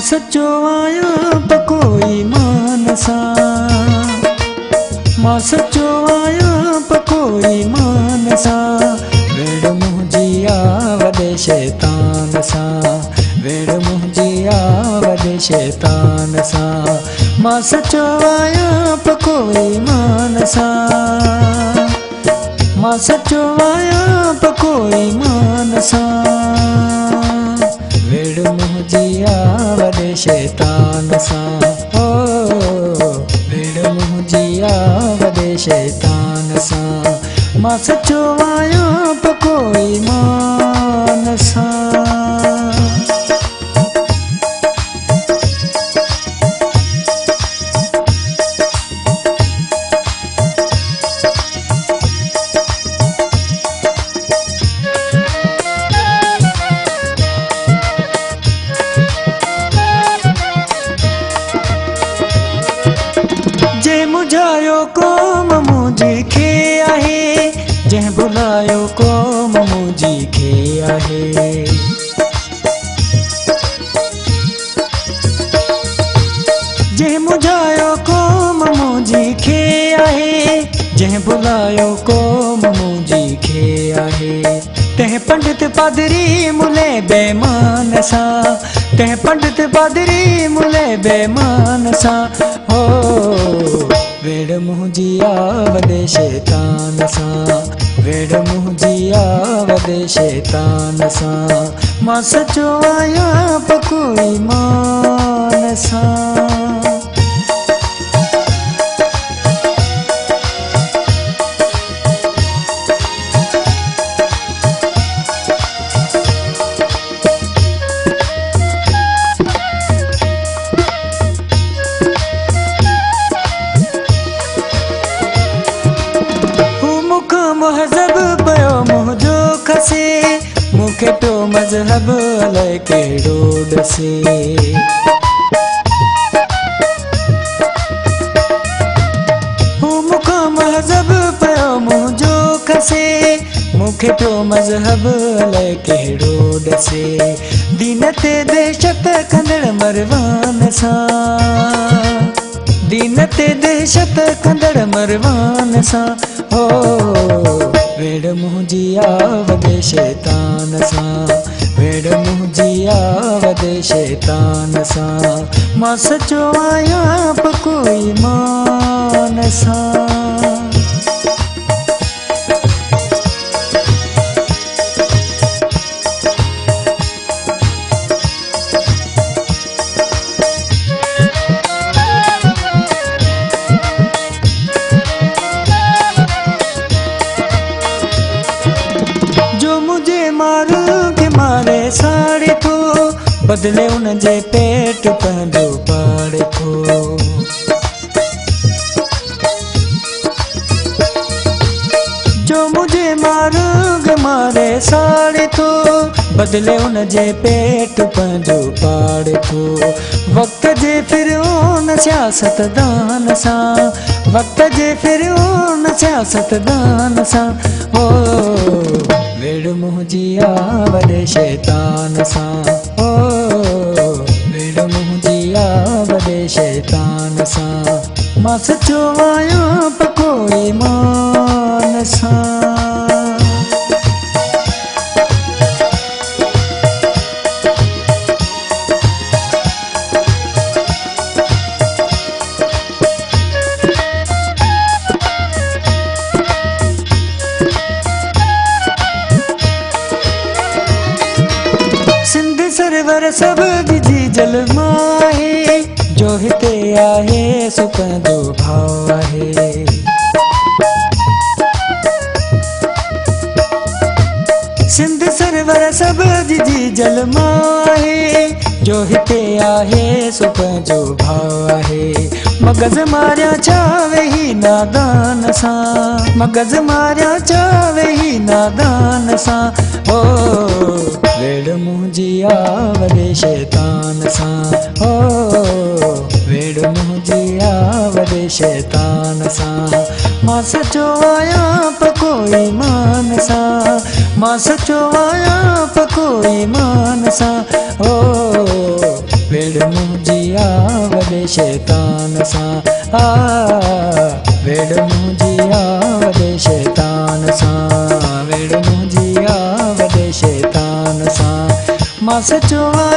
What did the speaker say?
सचो आया प कोई मानसा, मां सचो आया प कोई मानसा। वेड़ मुंहिंजी वॾे शैतान सां, वेड़ मुंहिंजी वॾे शैतान सां। मां सचो आया प कोई मानसा, मां सचो आया प कोई मानसा। वेड़ मुंहिंजी वॾे शैतान सां, ओ वेड़ मुंहिंजी वॾे शैतान सां। मां सचो आया प कोई मानसा। जंहिं मुझायो क़ौम मुंहिंजी खे आहे, जंहिं भुलायो क़ौम मुंहिंजी खे आहे। जंहिं मुझायो क़ौम मुंहिंजी खे आहे, जंहिं भुलायो क़ौम मुंहिंजी खे आहे। तंहिं पंडित पादरी मुले बेईमान सां, तंहिं पंडित पादरी मुले बेईमान सां। हो वेड़ मुंहिंजी वॾे शैतान सां, वेड़ मुंहिंजी वॾे शैतान सां। मां सचो आया प कोई मानसा। महज़ब पियो मुंहिंजो खसे, मूंखे पियो मज़हब अलाए कहिड़ो ॾसे। हू मूंखां महज़ब पियो मुंहिंजो खसे, मूंखे पियो मज़हब अलाए कहिड़ो ॾसे। दीन ते दहशत कंदड़ मरवान सां, दीन ते दहशत कंदड़ मरवान सां। हो वेड़ मुंहिंजी वॾे शैतान सां, वेड़ मुंहिंजी वॾे शैतान सां। मां सचो आया प कोई मानसा। मारू के मारे साड़े थो, बदले उनजे पेट पंहिंजो पाड़े थो। जो मुझे मारू के मारे साड़े थो, बदले उनजे पेट पंहिंजो पाड़े थो। वक़्त जे फिरौन सियासतदान सां, वक़्त जे फिरौन सियासतदान सां। ओ वेड़ मुंहिंजी वॾे शैतान सां, ओ वेड़ मुंहिंजी वॾे शैतान सां। मां सचो आया प कोई मानसा। सिंध सरवर सभ जी जलमाए, जो हिते आहे सो कंहिंजो भाउ आहे। सिंध सरवर सभ जी जलमाए, जो हिते आहे सो कंहिंजो भाउ आहे। मगज़ मारिया छा वेही नादान सां, मगज़ मारिया छा वेही नादान सां। ओ वेड़ मुंहिंजी वॾे शैतान सां, ओ वेड़ मुंहिंजी वॾे शैतान सां। मां सचो आया प कोई मानसा, मां सचो आया प कोई मानसा। ओ वेड़ आवदे शैतान सां वेड़ मुंहिंजी आवदे शैतान सां वेड़ मुंहिंजी आवदे शैतान सां मां सचो